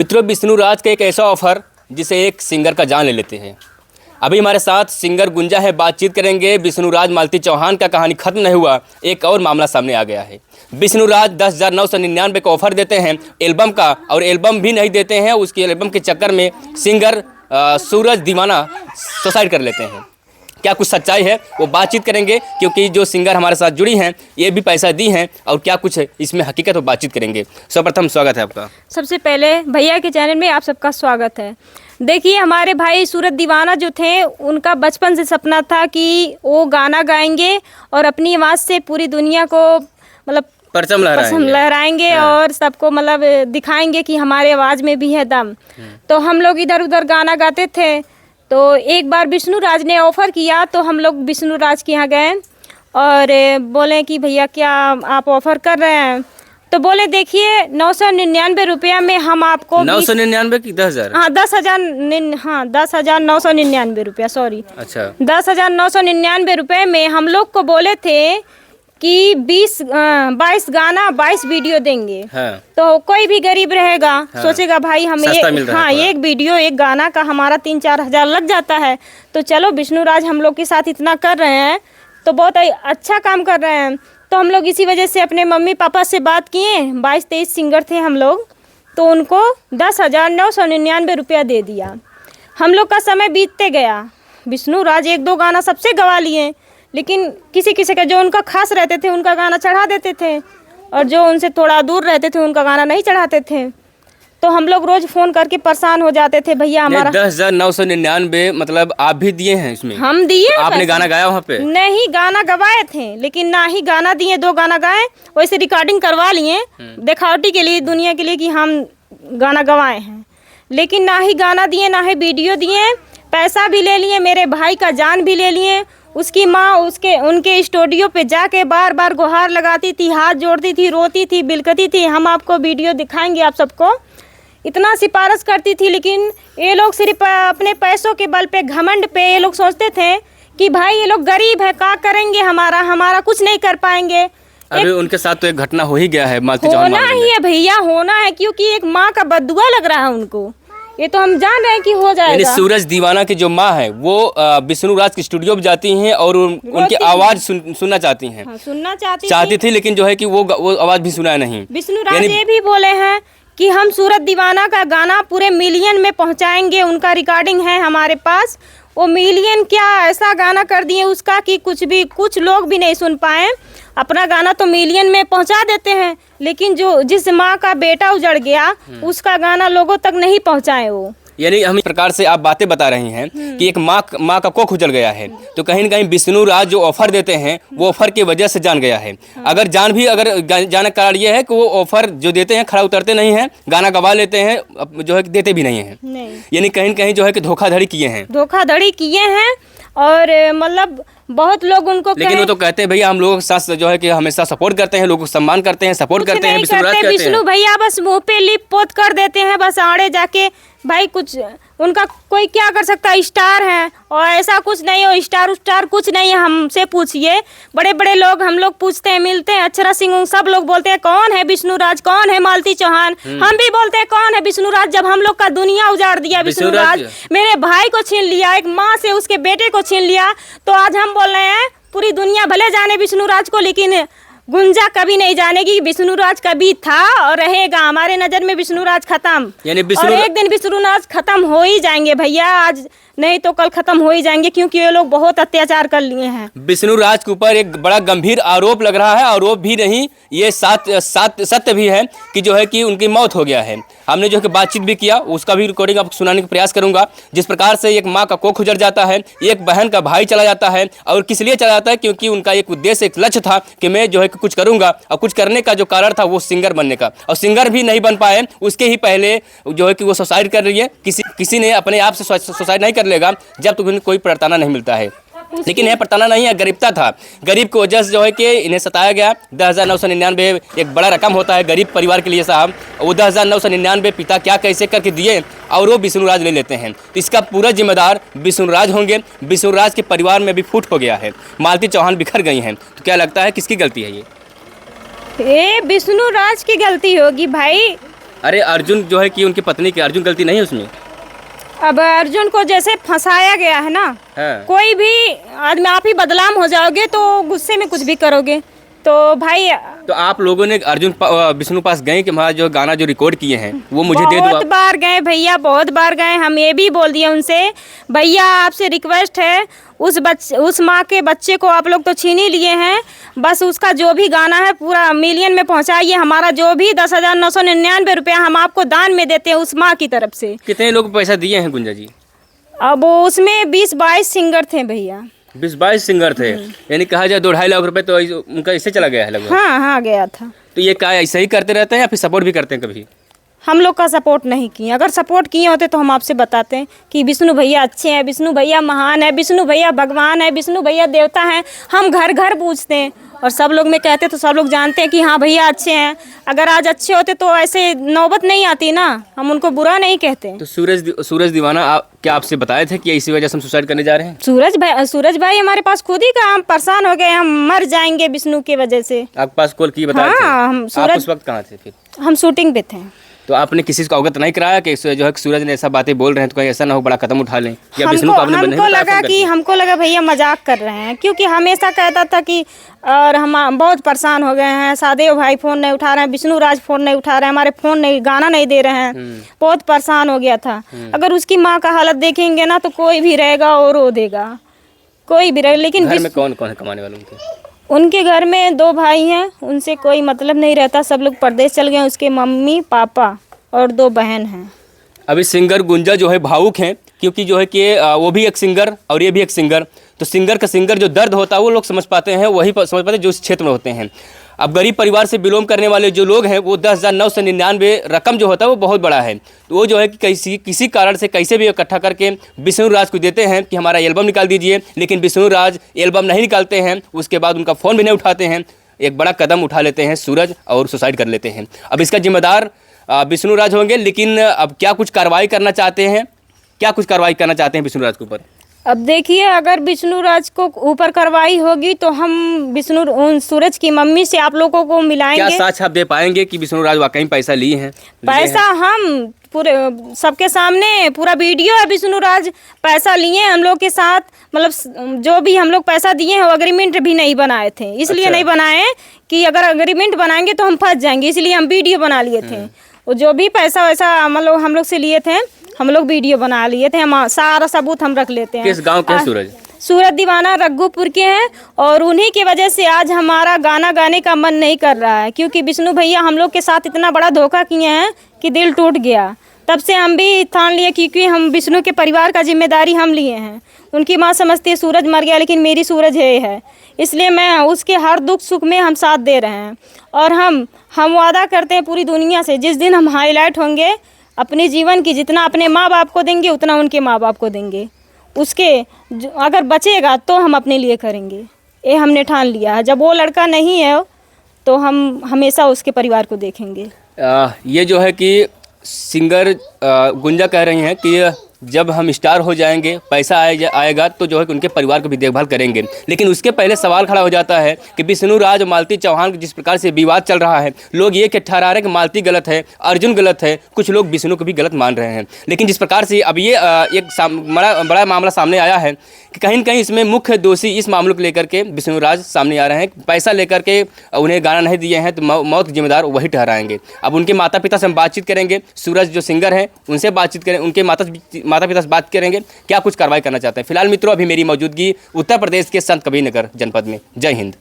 मित्रों, विष्णु राज का एक ऐसा ऑफर जिसे एक सिंगर का जान ले लेते हैं। अभी हमारे साथ सिंगर गुंजा है, बातचीत करेंगे। विष्णु राज मालती चौहान का कहानी खत्म नहीं हुआ, एक और मामला सामने आ गया है। विष्णु राज 10,999 का ऑफर देते हैं एल्बम का, और एल्बम भी नहीं देते हैं। उसके एल्बम के चक्कर में सिंगर सूरज दीवाना सुसाइड कर लेते हैं। क्या कुछ सच्चाई है, वो बातचीत करेंगे, क्योंकि जो सिंगर हमारे साथ जुड़ी हैं ये भी पैसा दी हैं, और क्या कुछ है इसमें हकीकत, वो बातचीत करेंगे। सर्वप्रथम स्वागत है आपका। सबसे पहले भैया के चैनल में आप सबका स्वागत है। देखिए, हमारे भाई सूरज दीवाना जो थे, उनका बचपन से सपना था कि वो गाना गाएंगे और अपनी आवाज़ से पूरी दुनिया को मतलब परचम लहराएंगे और सबको मतलब दिखाएंगे कि हमारे आवाज़ में भी है दम। तो हम लोग इधर उधर गाना गाते थे। तो एक बार विष्णु राज ने ऑफ़र किया, तो हम लोग विष्णु राज के यहाँ गए और बोले कि भैया क्या आप ऑफ़र कर रहे हैं? तो बोले देखिए 999 रुपया में हम आपको 999 की 10,000? हाँ 10,999 रुपया, सॉरी। अच्छा, 10,999 रुपये में हम लोग को बोले थे कि 22 गाना 22 वीडियो देंगे। हाँ। तो कोई भी गरीब रहेगा, हाँ, सोचेगा भाई हम एक वीडियो एक गाना का हमारा 3-4 हज़ार लग जाता है, तो चलो विष्णु राज हम लोग के साथ इतना कर रहे हैं तो बहुत अच्छा काम कर रहे हैं। तो हम लोग इसी वजह से अपने मम्मी पापा से बात किए। 22-23 सिंगर थे हम लोग, तो उनको 10,999 रुपया दे दिया। हम लोग का समय बीतते गया। विष्णु राज 1-2 गाना सबसे गवा लिए, लेकिन किसी किसी का जो उनका खास रहते थे उनका गाना चढ़ा देते थे, और जो उनसे थोड़ा दूर रहते थे उनका गाना नहीं चढ़ाते थे। तो हम लोग रोज फ़ोन करके परेशान हो जाते थे, भैया हमारा 10,999 मतलब आप भी दिए हैं इसमें? हम दिए। आपने गाना गाया वहाँ पे? नहीं, गाना गवाए थे, लेकिन ना ही गाना दिए। 2 गाना गाए, वैसे रिकॉर्डिंग करवा लिए दिखावटी के लिए, दुनिया के लिए कि हम गाना गवाए हैं, लेकिन ना ही गाना दिए ना ही वीडियो दिए। पैसा भी ले लिए, मेरे भाई का जान भी ले लिए। उसकी माँ उनके स्टूडियो पे जाके बार बार गुहार लगाती थी, हाथ जोड़ती थी, रोती थी, बिलकती थी, हम आपको वीडियो दिखाएंगे आप सबको, इतना सिफारिश करती थी। लेकिन ये लोग सिर्फ अपने पैसों के बल पे, घमंड पे, ये लोग सोचते थे कि भाई ये लोग गरीब है, क्या करेंगे, हमारा कुछ नहीं कर पाएंगे। अभी उनके साथ तो एक घटना हो ही गया है, मालती चौहान। होना ही है भैया, होना है, क्योंकि एक माँ का बददुआ लग रहा है उनको। ये तो हम जान रहे हैं कि हो जाएगा। यानी सूरज दीवाना की जो माँ है वो विष्णु राज के स्टूडियो में जाती हैं और उनकी आवाज सुनना चाहती हैं। हाँ, सुनना चाहती थी, लेकिन जो है कि वो आवाज भी सुना नहीं। विष्णु राज ये भी बोले हैं कि हम सूरज दीवाना का गाना पूरे मिलियन में पहुंचाएंगे, उनका रिकॉर्डिंग है हमारे पास। वो मिलियन क्या ऐसा गाना कर दिए उसका कि कुछ लोग भी नहीं सुन पाए। अपना गाना तो मिलियन में पहुंचा देते हैं, लेकिन जिस माँ का बेटा उजड़ गया उसका गाना लोगों तक नहीं पहुंचाए वो। यानी हम इस प्रकार से आप बातें बता रही हैं कि एक माँ का कोख उजड़ गया है, तो कहीं न कहीं विष्णु राज जो ऑफर देते हैं वो ऑफर की वजह से जान गया है। अगर जाने का कारण ये है कि वो ऑफर जो देते हैं खड़ा उतरते नहीं हैं, गाना गवा लेते हैं, जो है देते भी नहीं हैं। यानी कहीं न कहीं जो है कि धोखाधड़ी किए हैं और मतलब बहुत लोग उनको, लेकिन वो तो कहते हैं भैया हम लोगों के साथ जो है कि हमेशा सपोर्ट करते हैं, लोगों को सम्मान करते हैं, सपोर्ट करते हैं। विष्णु भैया बस मुंह पे लिप पोत कर देते हैं, बस आड़े जाके भाई कुछ उनका कोई क्या कर सकता है, स्टार हैं और ऐसा कुछ नहीं हो, स्टार कुछ नहीं है। हमसे पूछिए, बड़े बड़े लोग हम लोग पूछते हैं, मिलते हैं, अक्षरा सिंह सब लोग बोलते हैं कौन है विष्णु राज, कौन है मालती चौहान। हम भी बोलते हैं कौन है विष्णु राज, जब हम लोग का दुनिया उजाड़ दिया विष्णु राज। मेरे भाई को छीन लिया, एक माँ से उसके बेटे को छीन लिया, तो आज हम बोल रहे हैं पूरी दुनिया भले जाने विष्णु राज को, लेकिन गुंजा कभी नहीं जानेगी विष्णु राज कभी था और रहेगा। हमारे नजर में विष्णु राज खत्म, यानी और एक दिन विष्णु राज खत्म हो ही जाएंगे भैया, आज नहीं तो कल खत्म हो ही जाएंगे, क्योंकि ये लोग बहुत अत्याचार कर लिए हैं। विष्णु राज के ऊपर एक बड़ा गंभीर आरोप लग रहा है, आरोप भी नहीं ये सत्य भी है कि जो है कि उनकी मौत हो गया है। हमने जो है कि बातचीत भी किया, उसका भी रिकॉर्डिंग आपको सुनाने का प्रयास करूंगा। जिस प्रकार से एक माँ का कोख उजड़ जाता है, एक बहन का भाई चला जाता है, और किस लिए चला जाता है, क्योंकि उनका एक उद्देश्य, एक लक्ष्य था कि मैं जो है कि कुछ करूंगा, और कुछ करने का जो कारण था वो सिंगर बनने का, और सिंगर भी नहीं बन पाए। उसके ही पहले जो है कि वो सुसाइड कर रही है। किसी ने अपने आप से सुसाइड नहीं कर लेगा जब तक उन्हें कोई प्रताड़ना नहीं मिलता है। लेकिन यह प्रताड़ना नहीं है, गरीबता था। गरीब की वजह से जो है कि इन्हें सताया गया। 10,999 एक बड़ा रकम होता है गरीब परिवार के लिए साहब। वो 10,999 पिता क्या कैसे करके दिए और वो विष्णु राज ले लेते हैं, तो इसका पूरा जिम्मेदार विष्णु राज होंगे। विष्णु राज के परिवार में भी फूट हो गया है, मालती चौहान बिखर गई हैं। तो क्या लगता है किसकी गलती है ये? विष्णु राज की गलती होगी भाई। अरे अर्जुन जो है कि उनकी पत्नी की अर्जुन गलती नहीं है उसमें? अब अर्जुन को जैसे फंसाया गया है ना, हाँ। कोई भी आदमी, आप ही बदनाम हो जाओगे तो गुस्से में कुछ भी करोगे। तो भाई तो आप लोगों ने विष्णु पास गए कि हमारा जो गाना जो रिकॉर्ड किए हैं वो मुझे दे दो बहुत बार गए भैया, बहुत बार गए। हम ये भी बोल दिए उनसे, भैया आपसे रिक्वेस्ट है, उस माँ के बच्चे को आप लोग तो छीन ही लिए हैं, बस उसका जो भी गाना है पूरा मिलियन में पहुंचाइए। हमारा जो भी 10,999 रुपया हम आपको दान में देते हैं उस माँ की तरफ से। कितने लोग पैसा दिए हैं गुंजा जी? अब उसमें 20-22 सिंगर थे भैया। 20-22 सिंगर थे, यानी कहा जाए 2-2.5 लाख रुपए तो उनका इससे चला गया है लगभग। हाँ हाँ गया था। तो ये क्या ऐसे ही करते रहते हैं या फिर सपोर्ट भी करते हैं कभी? हम लोग का सपोर्ट नहीं किए, अगर सपोर्ट किए होते तो हम आपसे बताते हैं कि विष्णु भैया अच्छे हैं, विष्णु भैया महान है, विष्णु भैया भगवान है, विष्णु भैया देवता हैं। हम घर घर पूछते हैं और सब लोग में कहते तो सब लोग जानते हैं कि हाँ भैया अच्छे हैं। अगर आज अच्छे होते तो ऐसे नौबत नहीं आती ना, हम उनको बुरा नहीं कहते। तो सूरज दीवाना क्या आपसे बताए थे कि इसी वजह से हम सुसाइड करने जा रहे हैं? सूरज भाई हमारे पास खुद ही कहा, हम परेशान हो गए, हम मर जाएंगे विष्णु की वजह से। आपके पास कॉल की बताए थे? हाँ, आप उस वक्त कहाँ थे फिर? हम शूटिंग पे थे। तो आपने किसी को अवगत नहीं कराया कि जो है सूरज ने ऐसा बातें बोल रहे हैं तो कहीं ऐसा ना हो बड़ा कदम उठा लें? या विष्णु को आपने हमको लगा भैया मजाक कर रहे हैं, क्योंकि हमेशा कहता था कि और हम बहुत परेशान हो गए हैं, सादेव भाई फ़ोन नहीं उठा रहे हैं, विष्णु राज फ़ोन नहीं उठा रहे हैं, हमारे फ़ोन नहीं, गाना नहीं दे रहे हैं, बहुत परेशान हो गया था। अगर उसकी माँ का हालत देखेंगे ना तो कोई भी रहेगा और रो देगा, कोई भी रहेगा। लेकिन घर में कौन कौन है कमाने वाले उनके घर में 2 भाई हैं, उनसे कोई मतलब नहीं रहता, सब लोग परदेश चल गए। उसके मम्मी पापा और 2 बहन हैं। अभी सिंगर गुंजा जो है भावुक हैं, क्योंकि जो है कि वो भी एक सिंगर और ये भी एक सिंगर, तो सिंगर का सिंगर जो दर्द होता है वो लोग समझ पाते हैं, वही समझ पाते हैं जो इस क्षेत्र में होते हैं। अब गरीब परिवार से बिलोंग करने वाले जो लोग हैं वो 10,999 रकम जो होता है वो बहुत बड़ा है। तो वो जो है कि किसी कारण से कैसे भी इकट्ठा करके विष्णु राज को देते हैं कि हमारा एल्बम निकाल दीजिए, लेकिन विष्णु राज एल्बम नहीं निकालते हैं। उसके बाद उनका फ़ोन भी नहीं उठाते हैं। एक बड़ा कदम उठा लेते हैं सूरज और सुसाइड कर लेते हैं। अब इसका जिम्मेदार विष्णु राज होंगे, लेकिन अब क्या कुछ कार्रवाई करना चाहते हैं? क्या कुछ कार्रवाई करना चाहते हैं विष्णु राज के ऊपर? अब देखिए, अगर विष्णु राज को ऊपर कार्रवाई होगी तो हम सूरज की मम्मी से आप लोगों को मिलाएंगे। क्या साक्ष्य आप दे पाएंगे कि विष्णु राज वाकई पैसा लिए हैं? पैसा हम पूरे सबके सामने पूरा वीडियो है, विष्णु राज पैसा लिए हम लोग के साथ, मतलब जो भी हम लोग पैसा दिए हैं वो एग्रीमेंट भी नहीं बनाए थे, इसलिए नहीं बनाए कि अगर एग्रीमेंट बनाएंगे तो हम फंस जाएंगे, इसलिए हम वीडियो बना लिए थे। वो जो भी पैसा वैसा मतलब हम लोग से लिए थे, हम लोग वीडियो बना लिए थे, हम सारा सबूत हम रख लेते हैं। किस गांव के सूरज? सूरज दीवाना रघुपुर के हैं, और उन्हीं की वजह से आज हमारा गाना गाने का मन नहीं कर रहा है, क्योंकि विष्णु भैया हम लोग के साथ इतना बड़ा धोखा किए हैं कि दिल टूट गया। तब से हम भी ठान लिए, क्योंकि हम विष्णु के परिवार का जिम्मेदारी हम लिए हैं। उनकी माँ समझती है सूरज मर गया, लेकिन मेरी सूरज है, इसलिए मैं उसके हर दुख सुख में हम साथ दे रहे हैं। और हम वादा करते हैं पूरी दुनिया से, जिस दिन हम हाईलाइट होंगे अपने जीवन की, जितना अपने माँ बाप को देंगे उतना उनके माँ बाप को देंगे, उसके अगर बचेगा तो हम अपने लिए करेंगे, ये हमने ठान लिया है। जब वो लड़का नहीं है तो हम हमेशा उसके परिवार को देखेंगे। ये जो है कि सिंगर गुंजा कह रही हैं कि जब हम स्टार हो जाएंगे, पैसा आएगा तो जो है कि उनके परिवार को भी देखभाल करेंगे। लेकिन उसके पहले सवाल खड़ा हो जाता है कि विष्णु राज और मालती चौहान जिस प्रकार से विवाद चल रहा है, लोग ये ठहरा रहे हैं कि मालती गलत है, अर्जुन गलत है, कुछ लोग विष्णु को भी गलत मान रहे हैं। लेकिन जिस प्रकार से अब ये एक बड़ा मामला सामने आया है कि कहीं न कहीं इसमें मुख्य दोषी इस मामले को लेकर के विष्णु राज सामने आ रहे हैं। पैसा लेकर के उन्हें गाना नहीं दिए हैं तो मौत की जिम्मेदार वही ठहराएंगे। अब उनके माता पिता से हम बातचीत करेंगे, सूरज जो सिंगर हैं उनसे बातचीत करें, उनके माता पिता से बात करेंगे क्या कुछ कार्रवाई करना चाहते हैं। फिलहाल मित्रों, अभी मेरी मौजूदगी उत्तर प्रदेश के संत कबीरनगर जनपद में। जय हिंद।